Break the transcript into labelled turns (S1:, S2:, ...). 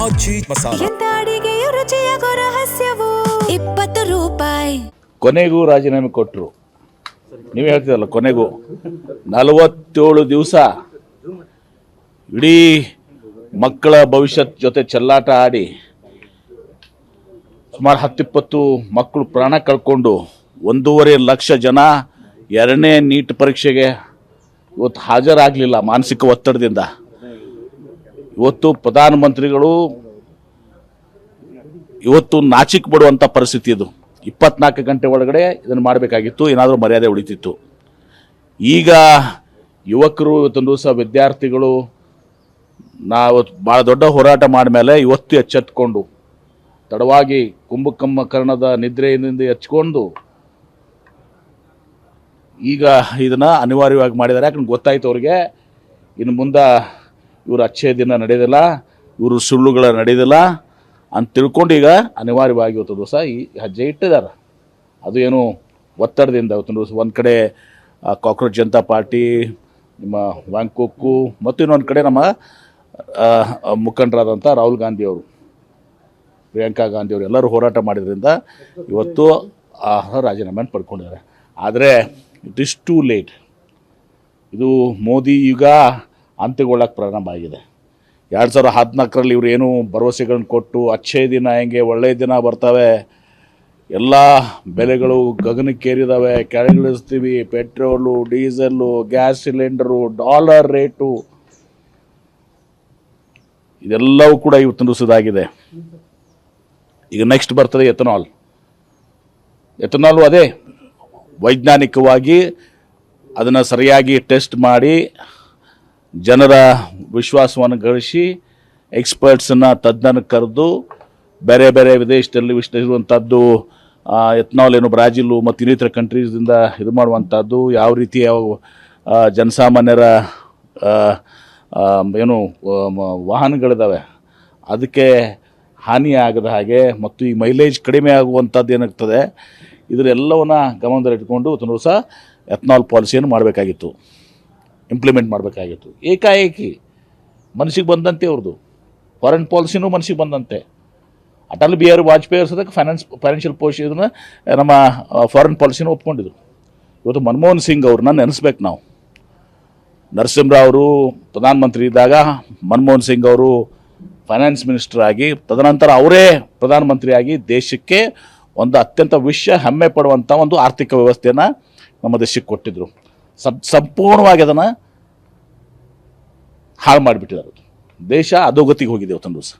S1: ಆಚಿ ಮಸಾಲ.
S2: ಎಂತ ಅಡಿಗೆಯ ರುಚಿಯಾಗೋ ರಹಸ್ಯವು 20 ರೂಪಾಯಿ.
S3: ಕೊನೆಗೂ ರಾಜೀನಾಮೆ ಕೊಟ್ಟರು. ನೀವು ಹೇಳ್ತಿರಲ್ಲ, ಕೊನೆಗೂ 47 ದಿವಸ ಇಡೀ ಮಕ್ಕಳ ಭವಿಷ್ಯತ್ ಜೊತೆ ಚೆಲ್ಲಾಟ ಆಡಿ ಸುಮಾರು 10-20 ಮಕ್ಕಳು ಪ್ರಾಣ ಕಳ್ಕೊಂಡು 1.5 ಲಕ್ಷ ಜನ ಎರಡನೇ ನೀಟ್ ಪರೀಕ್ಷೆಗೆ ಇವತ್ತು ಹಾಜರಾಗಲಿಲ್ಲ ಮಾನಸಿಕ ಒತ್ತಡದಿಂದ. ಇವತ್ತು ಪ್ರಧಾನಮಂತ್ರಿಗಳು ಇವತ್ತು ನಾಚಿಕೆ ಪಡುವಂಥ ಪರಿಸ್ಥಿತಿ ಇದು. 24 ಗಂಟೆ ಒಳಗಡೆ ಇದನ್ನು ಮಾಡಬೇಕಾಗಿತ್ತು, ಏನಾದರೂ ಮರ್ಯಾದೆ ಉಳಿತಿತ್ತು. ಈಗ ಯುವಕರು ಇವತ್ತೊಂದು ದಿವಸ ವಿದ್ಯಾರ್ಥಿಗಳು ನಾವು ಭಾಳ ದೊಡ್ಡ ಹೋರಾಟ ಮಾಡಿದ್ಮೇಲೆ ಇವತ್ತು ಎಚ್ಚೆತ್ಕೊಂಡು ತಡವಾಗಿ ಕುಂಭಕರ್ಣದ ನಿದ್ರೆಯಿಂದ ಎಚ್ಕೊಂಡು ಈಗ ಇದನ್ನು ಅನಿವಾರ್ಯವಾಗಿ ಮಾಡಿದ್ದಾರೆ. ಯಾಕಂದ್ರೆ ಗೊತ್ತಾಯ್ತು ಅವ್ರಿಗೆ ಇನ್ನು ಮುಂದೆ ಇವರು ಅಚ್ಚೇ ದಿನ ನಡೆಯೋದಿಲ್ಲ, ಇವರು ಸುಳ್ಳುಗಳ ನಡೆಯೋದಿಲ್ಲ ಅಂತ ತಿಳ್ಕೊಂಡು ಈಗ ಅನಿವಾರ್ಯವಾಗಿ ಇವತ್ತು ದಿವಸ ಈ ಹೆಜ್ಜೆ ಇಟ್ಟಿದ್ದಾರೆ. ಅದು ಏನು ಒತ್ತಡದಿಂದ ಇವತ್ತು ದಿವಸ ಒಂದು ಕಡೆ ಕಾಕ್ರೋಚ್ ಜನತಾ ಪಾರ್ಟಿ, ನಿಮ್ಮ ವ್ಯಾಂಕೋಕ್ಕು ಮತ್ತು ಇನ್ನೊಂದು ಕಡೆ ನಮ್ಮ ಮುಖಂಡರಾದಂಥ ರಾಹುಲ್ ಗಾಂಧಿಯವರು, ಪ್ರಿಯಾಂಕಾ ಗಾಂಧಿಯವರು ಎಲ್ಲರೂ ಹೋರಾಟ ಮಾಡಿದ್ರಿಂದ ಇವತ್ತು ರಾಜೀನಾಮೆಯನ್ನು ಪಡ್ಕೊಂಡಿದ್ದಾರೆ. ಆದರೆ ಇಟ್ ಇಸ್ ಟೂ ಲೇಟ್. ಇದು ಮೋದಿ ಯುಗ ಅಂತ್ಯಗೊಳ್ಳಕ್ಕೆ ಪ್ರಾರಂಭ ಆಗಿದೆ. 2014ರಲ್ಲಿ ಇವರು ಏನು ಭರವಸೆಗಳನ್ನ ಕೊಟ್ಟು ಅಚ್ಚೇ ದಿನ ಹೆಂಗೆ ಒಳ್ಳೆಯ ದಿನ ಬರ್ತವೆ, ಎಲ್ಲ ಬೆಲೆಗಳು ಗಗನಕ್ಕೇರಿದ್ದಾವೆ, ಕೆಳಗಿಳಿಸ್ತೀವಿ, petrol, diesel, gas cylinder, dollar rate, ಇದೆಲ್ಲವೂ ಕೂಡ ಇವತ್ತು ನುಸಿದಾಗಿದೆ. ಈಗ ನೆಕ್ಸ್ಟ್ ಬರ್ತದೆ ಎಥನಾಲ್. ಅದೇ ವೈಜ್ಞಾನಿಕವಾಗಿ ಅದನ್ನು ಸರಿಯಾಗಿ ಟೆಸ್ಟ್ ಮಾಡಿ ಜನರ ವಿಶ್ವಾಸವನ್ನು ಗಳಿಸಿ ಎಕ್ಸ್ಪರ್ಟ್ಸನ್ನು ತಜ್ಞನ ಕರೆದು ಬೇರೆ ಬೇರೆ ವಿದೇಶದಲ್ಲಿ ಇರುವಂಥದ್ದು ಎಥನಾಲ್ ಏನು ಬ್ರಾಜಿಲು ಮತ್ತು ಇನ್ನಿತರ ಕಂಟ್ರೀಸಿಂದ ಇದು ಮಾಡುವಂಥದ್ದು, ಯಾವ ರೀತಿಯ ಜನಸಾಮಾನ್ಯರ ಏನು ವಾಹನಗಳಿದ್ದಾವೆ ಅದಕ್ಕೆ ಹಾನಿ ಆಗದ ಹಾಗೆ ಮತ್ತು ಈ ಮೈಲೇಜ್ ಕಡಿಮೆ ಆಗುವಂಥದ್ದು ಏನಾಗ್ತದೆ, ಇದರೆಲ್ಲವನ್ನ ಗಮನದಲ್ಲಿಟ್ಕೊಂಡು ಒಂದು ದಿವಸ ಎಥನಾಲ್ ಪಾಲಿಸಿಯನ್ನು ಮಾಡಬೇಕಾಗಿತ್ತು, ಇಂಪ್ಲಿಮೆಂಟ್ ಮಾಡಬೇಕಾಗಿತ್ತು. ಏಕಾಏಕಿ ಮನಸ್ಸಿಗೆ ಬಂದಂತೆ ಅವ್ರದ್ದು ಫಾರಿನ್ ಪಾಲಿಸಿನೂ ಮನಸ್ಸಿಗೆ ಬಂದಂತೆ. ಅಟಲ್ ಬಿಹಾರಿ ವಾಜಪೇಯಿ ಸದಕ್ಕೆ ಫೈನಾನ್ಷಿಯಲ್ ಪಾಲಿಸಿ ಇದನ್ನು ನಮ್ಮ ಫಾರಿನ್ ಪಾಲಿಸಿನೂ ಒಪ್ಕೊಂಡಿದ್ರು. ಇವತ್ತು ಮನಮೋಹನ್ ಸಿಂಗ್ ಅವ್ರನ್ನ ನೆನೆಸ್ಬೇಕು ನಾವು. ನರಸಿಂಹರಾವ್ ಅವರು ಪ್ರಧಾನಮಂತ್ರಿ ಇದ್ದಾಗ ಮನಮೋಹನ್ ಸಿಂಗ್ ಅವರು ಫೈನಾನ್ಸ್ ಮಿನಿಸ್ಟರ್ ಆಗಿ, ತದನಂತರ ಅವರೇ ಪ್ರಧಾನಮಂತ್ರಿಯಾಗಿ ದೇಶಕ್ಕೆ ಒಂದು ಅತ್ಯಂತ ಹೆಮ್ಮೆ ಪಡುವಂಥ ಒಂದು ಆರ್ಥಿಕ ವ್ಯವಸ್ಥೆಯನ್ನು ನಮ್ಮ ದೇಶಕ್ಕೆ ಕೊಟ್ಟಿದ್ದರು. ಸಂಪೂರ್ಣವಾಗಿ ಅದನ್ನು ಹಾಳು ಮಾಡಿಬಿಟ್ಟಿದ್ದಾರೆ. ದೇಶ ಅಧೋಗತಿಗೆ ಹೋಗಿದೆ ಇವತ್ತೊಂದು ದಿವಸ.